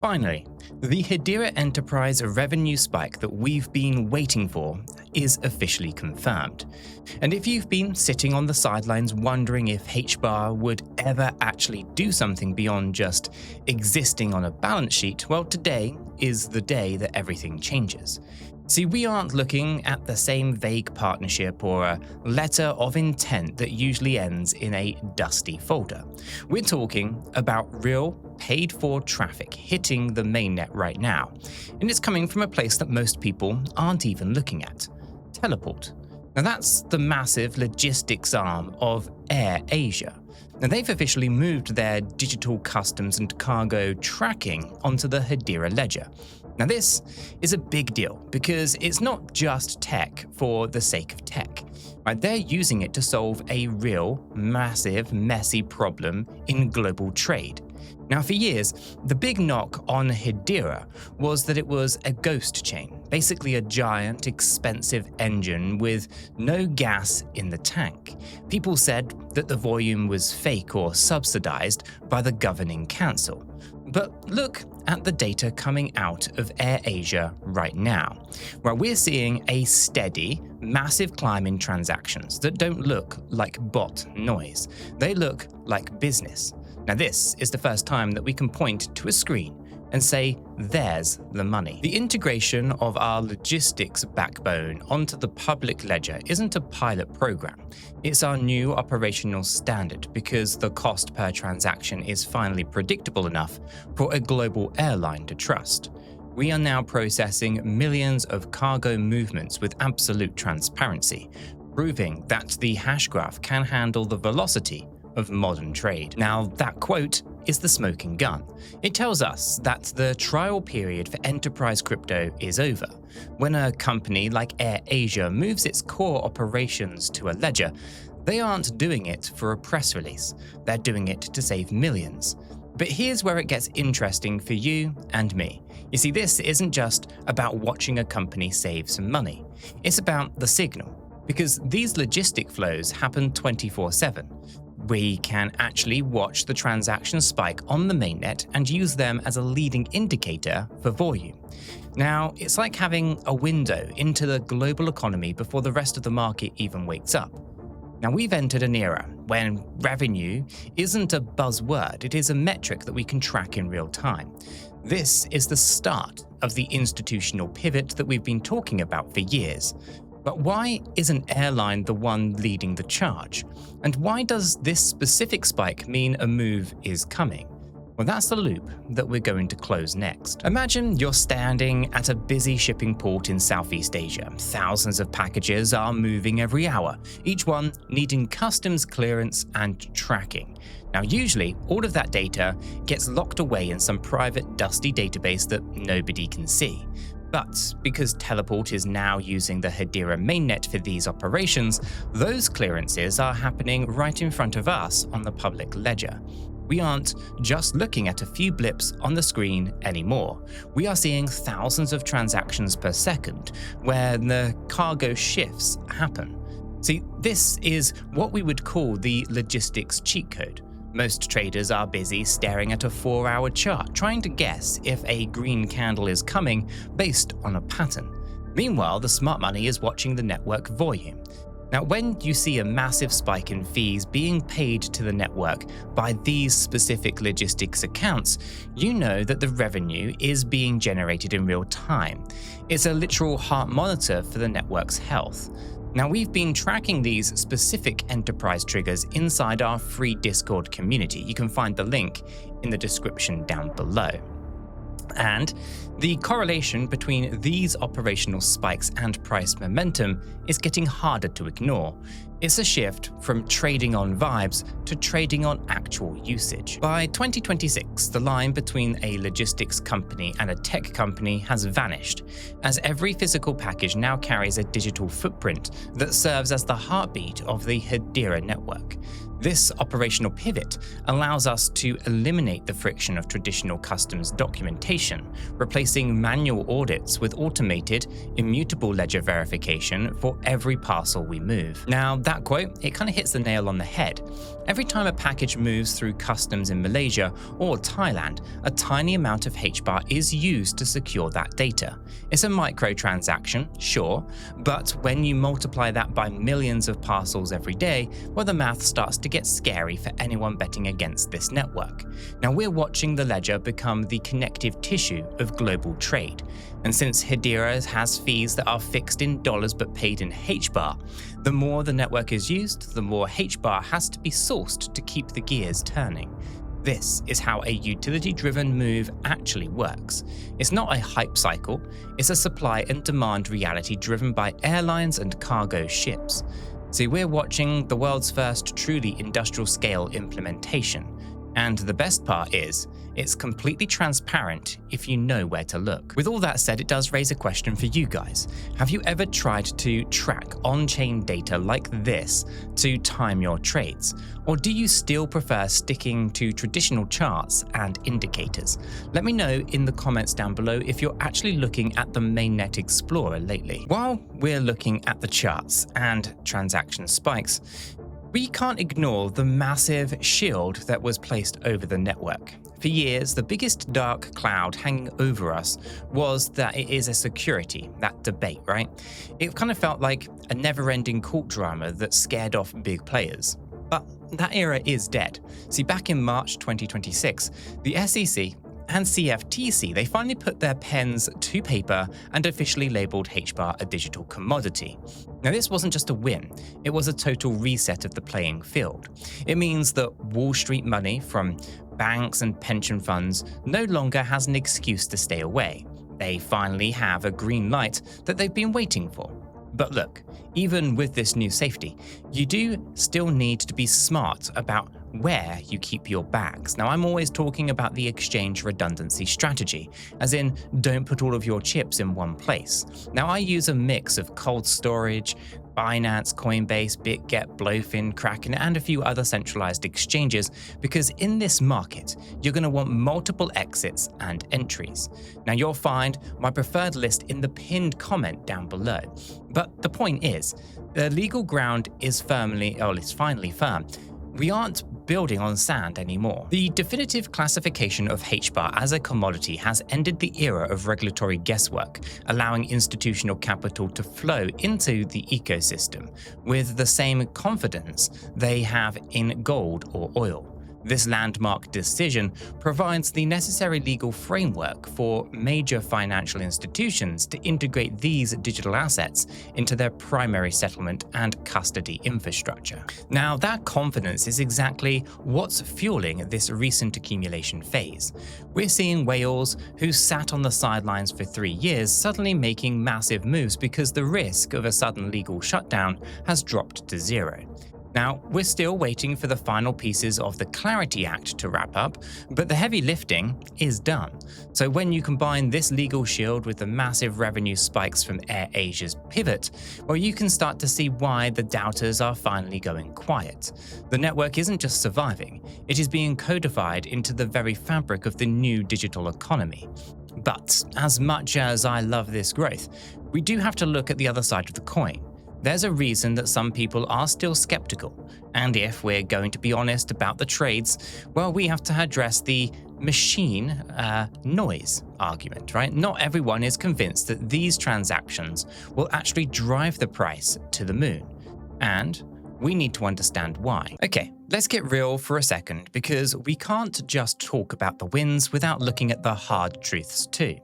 Finally, the Hedera enterprise revenue spike that we've been waiting for is officially confirmed. And if you've been sitting on the sidelines wondering if HBAR would ever actually do something beyond just existing on a balance sheet, well, today is the day that everything changes. See, we aren't looking at the same vague partnership or a letter of intent that usually ends in a dusty folder. We're talking about real, paid-for traffic hitting the mainnet right now, and it's coming from a place that most people aren't even looking at: Teleport. Now that's the massive logistics arm of AirAsia. Now they've officially moved their digital customs and cargo tracking onto the Hedera ledger. Now this is a big deal because it's not just tech for the sake of tech. Right? They're using it to solve a real, massive, messy problem in global trade. Now for years, the big knock on Hedera was that it was a ghost chain, basically a giant, expensive engine with no gas in the tank. People said that the volume was fake or subsidized by the governing council. But look at the data coming out of AirAsia right now, where we're seeing a steady, massive climb in transactions that don't look like bot noise. They look like business. Now this is the first time that we can point to a screen and say, there's the money. The integration of our logistics backbone onto the public ledger isn't a pilot program. It's our new operational standard because the cost per transaction is finally predictable enough for a global airline to trust. We are now processing millions of cargo movements with absolute transparency, proving that the Hashgraph can handle the velocity of modern trade. Now, that quote is the smoking gun. It tells us that the trial period for enterprise crypto is over. When a company like AirAsia moves its core operations to a ledger, they aren't doing it for a press release. They're doing it to save millions. But here's where it gets interesting for you and me. You see, this isn't just about watching a company save some money. It's about the signal, because these logistic flows happen 24/7. We can actually watch the transaction spike on the mainnet and use them as a leading indicator for volume. Now, it's like having a window into the global economy before the rest of the market even wakes up. Now, we've entered an era when revenue isn't a buzzword, it is a metric that we can track in real time. This is the start of the institutional pivot that we've been talking about for years. But why is an airline the one leading the charge? And why does this specific spike mean a move is coming? Well, that's the loop that we're going to close next. Imagine you're standing at a busy shipping port in Southeast Asia. Thousands of packages are moving every hour, each one needing customs clearance and tracking. Now, usually, all of that data gets locked away in some private, dusty database that nobody can see. But because Teleport is now using the Hedera mainnet for these operations, those clearances are happening right in front of us on the public ledger. We aren't just looking at a few blips on the screen anymore. We are seeing thousands of transactions per second where the cargo shifts happen. See, this is what we would call the logistics cheat code. Most traders are busy staring at a 4-hour chart, trying to guess if a green candle is coming based on a pattern. Meanwhile, the smart money is watching the network volume. Now, when you see a massive spike in fees being paid to the network by these specific logistics accounts, you know that the revenue is being generated in real time. It's a literal heart monitor for the network's health. Now, we've been tracking these specific enterprise triggers inside our free Discord community. You can find the link in the description down below. And the correlation between these operational spikes and price momentum is getting harder to ignore. It's a shift from trading on vibes to trading on actual usage. By 2026, the line between a logistics company and a tech company has vanished, as every physical package now carries a digital footprint that serves as the heartbeat of the Hedera network. This operational pivot allows us to eliminate the friction of traditional customs documentation, replacing manual audits with automated, immutable ledger verification for every parcel we move. Now, that quote, it kind of hits the nail on the head. Every time a package moves through customs in Malaysia or Thailand, a tiny amount of HBAR is used to secure that data. It's a microtransaction, sure, but when you multiply that by millions of parcels every day, well, the math starts to get scary for anyone betting against this network. Now, we're watching the ledger become the connective tissue of global trade. And since Hedera has fees that are fixed in dollars but paid in HBAR, the more the network is used, the more HBAR has to be sourced to keep the gears turning. This is how a utility-driven move actually works. It's not a hype cycle, it's a supply and demand reality driven by airlines and cargo ships. See, we're watching the world's first truly industrial-scale implementation. And the best part is, it's completely transparent if you know where to look. With all that said, it does raise a question for you guys. Have you ever tried to track on-chain data like this to time your trades? Or do you still prefer sticking to traditional charts and indicators? Let me know in the comments down below if you're actually looking at the Mainnet Explorer lately. While we're looking at the charts and transaction spikes, we can't ignore the massive shield that was placed over the network. For years, the biggest dark cloud hanging over us was that it is a security, that debate, right? It kind of felt like a never-ending court drama that scared off big players. But that era is dead. See, back in March 2026, the SEC and CFTC, they finally put their pens to paper and officially labeled HBAR a digital commodity. Now, this wasn't just a win, it was a total reset of the playing field. It means that Wall Street money from banks and pension funds no longer has an excuse to stay away. They finally have a green light that they've been waiting for. But look, even with this new safety, you do still need to be smart about where you keep your bags. Now, I'm always talking about the exchange redundancy strategy, as in don't put all of your chips in one place. Now, I use a mix of cold storage, Binance, Coinbase, BitGet, Blowfin, Kraken, and a few other centralized exchanges, because in this market, you're going to want multiple exits and entries. Now, you'll find my preferred list in the pinned comment down below. But the point is, the legal ground is finally firm. We aren't building on sand anymore. The definitive classification of HBAR as a commodity has ended the era of regulatory guesswork, allowing institutional capital to flow into the ecosystem with the same confidence they have in gold or oil. This landmark decision provides the necessary legal framework for major financial institutions to integrate these digital assets into their primary settlement and custody infrastructure. Now, that confidence is exactly what's fueling this recent accumulation phase. We're seeing whales who sat on the sidelines for 3 years suddenly making massive moves because the risk of a sudden legal shutdown has dropped to zero. Now, we're still waiting for the final pieces of the Clarity Act to wrap up, but the heavy lifting is done. So when you combine this legal shield with the massive revenue spikes from AirAsia's pivot, well, you can start to see why the doubters are finally going quiet. The network isn't just surviving, it is being codified into the very fabric of the new digital economy. But as much as I love this growth, we do have to look at the other side of the coin. There's a reason that some people are still skeptical, and if we're going to be honest about the trades, well, we have to address the machine noise argument, right? Not everyone is convinced that these transactions will actually drive the price to the moon, and we need to understand why. Okay, let's get real for a second, because we can't just talk about the wins without looking at the hard truths too.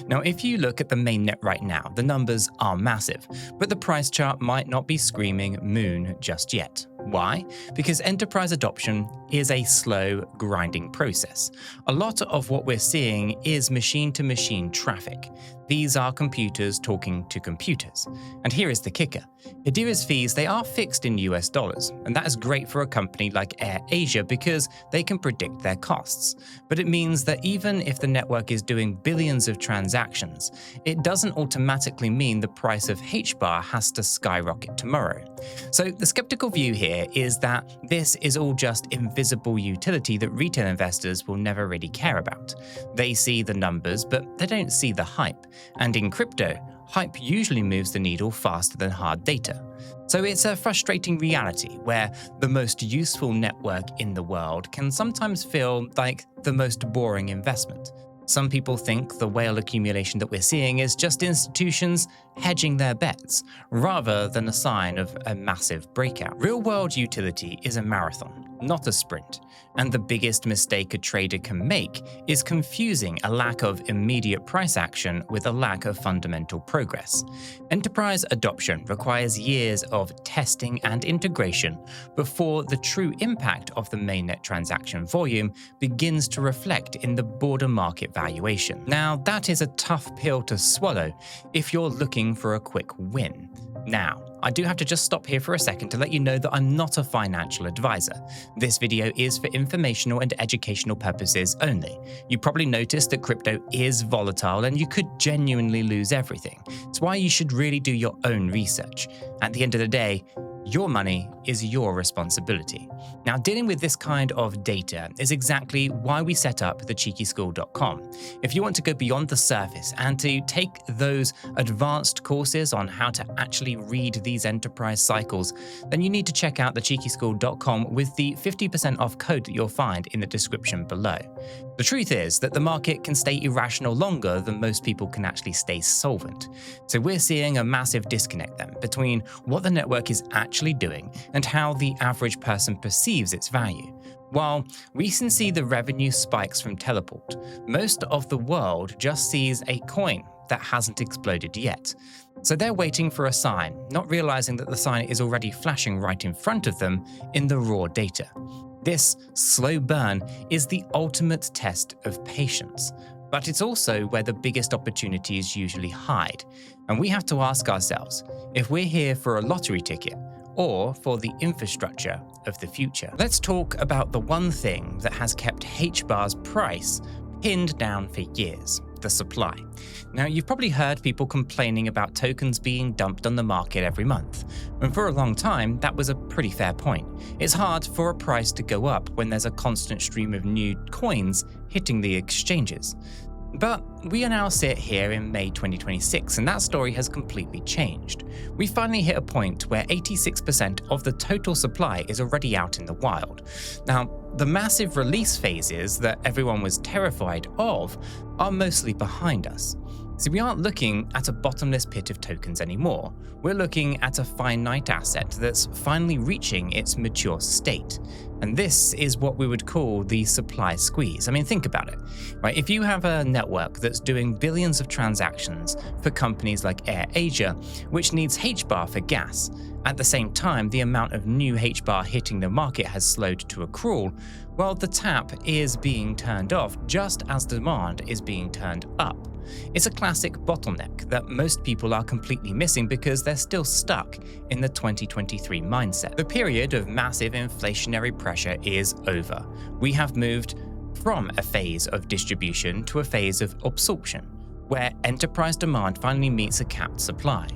Now, if you look at the mainnet right now, the numbers are massive, but the price chart might not be screaming moon just yet. Why? Because enterprise adoption is a slow, grinding process. A lot of what we're seeing is machine-to-machine traffic. These are computers talking to computers. And here is the kicker. Hedera's fees, they are fixed in US dollars, and that is great for a company like AirAsia because they can predict their costs. But it means that even if the network is doing billions of transactions, it doesn't automatically mean the price of HBAR has to skyrocket tomorrow. So the skeptical view here is that this is all just invisible utility that retail investors will never really care about. They see the numbers, but they don't see the hype. And in crypto, hype usually moves the needle faster than hard data. So it's a frustrating reality where the most useful network in the world can sometimes feel like the most boring investment. Some people think the whale accumulation that we're seeing is just institutions hedging their bets, rather than a sign of a massive breakout. Real-world utility is a marathon, not a sprint, and the biggest mistake a trader can make is confusing a lack of immediate price action with a lack of fundamental progress. Enterprise adoption requires years of testing and integration before the true impact of the mainnet transaction volume begins to reflect in the broader market valuation. Now, that is a tough pill to swallow if you're looking for a quick win. Now, I do have to just stop here for a second to let you know that I'm not a financial advisor. This video is for informational and educational purposes only. You probably noticed that crypto is volatile and you could genuinely lose everything. It's why you should really do your own research. At the end of the day, your money is your responsibility. Now, dealing with this kind of data is exactly why we set up the 𝗗𝗶𝘀𝗰𝗀. If you want to go beyond the surface and to take those advanced courses on how to actually read these enterprise cycles, then you need to check out the 𝗗𝗶𝘀𝗰𝗀 with the 50% off code that you'll find in the description below. The truth is that the market can stay irrational longer than most people can actually stay solvent. So we're seeing a massive disconnect then between what the network is actually doing and how the average person perceives its value. While we can see the revenue spikes from teleport, most of the world just sees a coin that hasn't exploded yet. So they're waiting for a sign, not realizing that the sign is already flashing right in front of them in the raw data. This slow burn is the ultimate test of patience, but it's also where the biggest opportunities usually hide. And we have to ask ourselves if we're here for a lottery ticket or for the infrastructure of the future. Let's talk about the one thing that has kept HBAR's price pinned down for years: the supply. Now, you've probably heard people complaining about tokens being dumped on the market every month, and for a long time that was a pretty fair point. It's hard for a price to go up when there's a constant stream of new coins hitting the exchanges. But we now sit here in May 2026 and that story has completely changed. We finally hit a point where 86% of the total supply is already out in the wild. Now, the massive release phases that everyone was terrified of are mostly behind us. So we aren't looking at a bottomless pit of tokens anymore. We're looking at a finite asset that's finally reaching its mature state. And this is what we would call the supply squeeze. I mean, think about it, right? If you have a network that's doing billions of transactions for companies like AirAsia, which needs HBAR for gas, at the same time, the amount of new HBAR hitting the market has slowed to a crawl, well, the tap is being turned off just as demand is being turned up. It's a classic bottleneck that most people are completely missing because they're still stuck in the 2023 mindset. The period of massive inflationary pressure is over. We have moved from a phase of distribution to a phase of absorption, where enterprise demand finally meets a capped supply.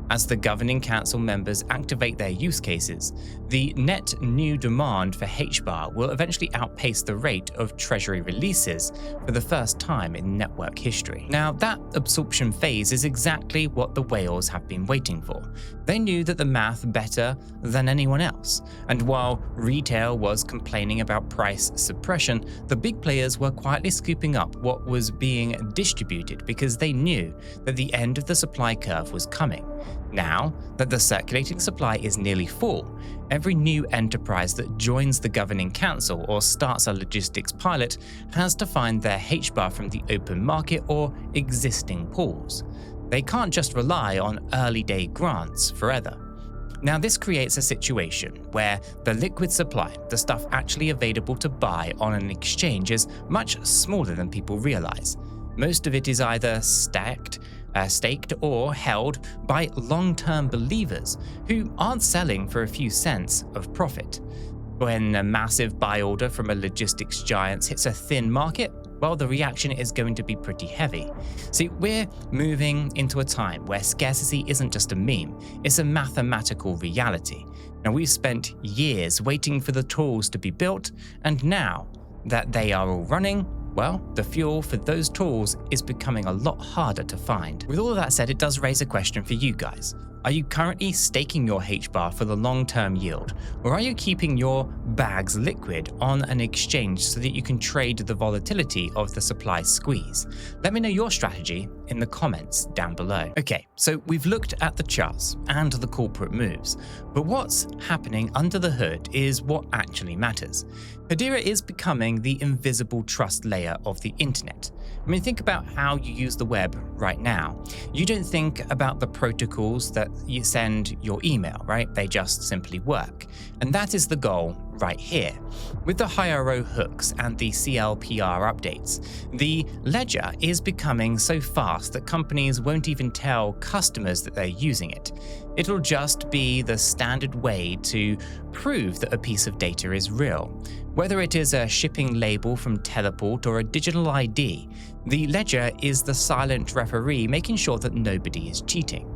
As the governing council members activate their use cases, the net new demand for HBAR will eventually outpace the rate of treasury releases for the first time in network history. Now, that absorption phase is exactly what the whales have been waiting for. They knew that the math better than anyone else, and while retail was complaining about price suppression, the big players were quietly scooping up what was being distributed because they knew that the end of the supply curve was coming. Now that the circulating supply is nearly full, every new enterprise that joins the governing council or starts a logistics pilot has to find their HBAR from the open market or existing pools. They can't just rely on early day grants forever. Now, this creates a situation where the liquid supply, the stuff actually available to buy on an exchange, is much smaller than people realize. Most of it is either staked or held by long-term believers who aren't selling for a few cents of profit. When a massive buy order from a logistics giant hits a thin market, well, the reaction is going to be pretty heavy. See, we're moving into a time where scarcity isn't just a meme, it's a mathematical reality. Now, we've spent years waiting for the tools to be built, and now that they are all running, well, the fuel for those tools is becoming a lot harder to find. With all of that said, it does raise a question for you guys. Are you currently staking your HBAR for the long-term yield, or are you keeping your bags liquid on an exchange so that you can trade the volatility of the supply squeeze? Let me know your strategy in the comments down below. Okay, so we've looked at the charts and the corporate moves, but what's happening under the hood is what actually matters. Hedera is becoming the invisible trust layer of the internet. I mean, think about how you use the web right now. You don't think about the protocols that you send your email, right? They just simply work. And that is the goal right here. With the HBAR hooks and the CLPR updates, the ledger is becoming so fast that companies won't even tell customers that they're using it. It'll just be the standard way to prove that a piece of data is real. Whether it is a shipping label from Teleport or a digital ID, the ledger is the silent referee making sure that nobody is cheating.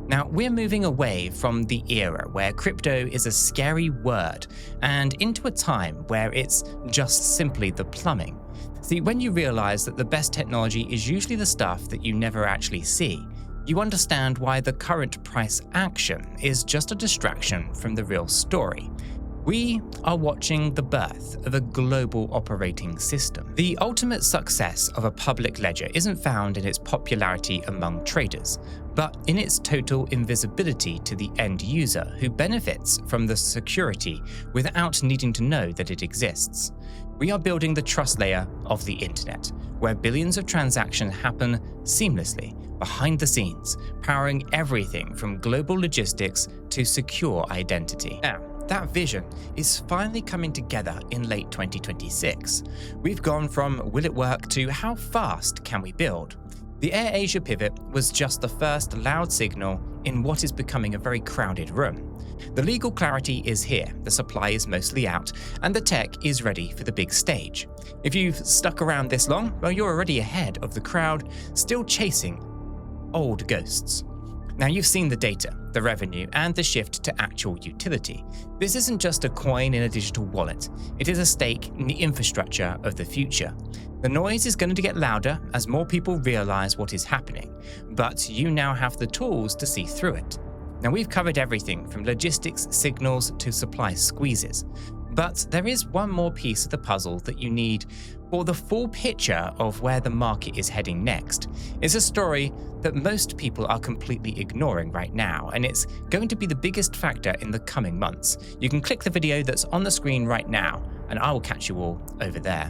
Now, we're moving away from the era where crypto is a scary word and into a time where it's just simply the plumbing. See, when you realize that the best technology is usually the stuff that you never actually see, you understand why the current price action is just a distraction from the real story. We are watching the birth of a global operating system. The ultimate success of a public ledger isn't found in its popularity among traders, but in its total invisibility to the end user who benefits from the security without needing to know that it exists. We are building the trust layer of the internet, where billions of transactions happen seamlessly behind the scenes, powering everything from global logistics to secure identity. Now, that vision is finally coming together in late 2026. We've gone from will it work to how fast can we build? The AirAsia pivot was just the first loud signal in what is becoming a very crowded room. The legal clarity is here, the supply is mostly out, and the tech is ready for the big stage. If you've stuck around this long, well, you're already ahead of the crowd, still chasing old ghosts. Now, you've seen the data, the revenue, and the shift to actual utility. This isn't just a coin in a digital wallet, it is a stake in the infrastructure of the future. The noise is going to get louder as more people realize what is happening, but you now have the tools to see through it. Now, we've covered everything from logistics signals to supply squeezes, but there is one more piece of the puzzle that you need for the full picture of where the market is heading next. It's a story that most people are completely ignoring right now, and it's going to be the biggest factor in the coming months. You can click the video that's on the screen right now, and I will catch you all over there.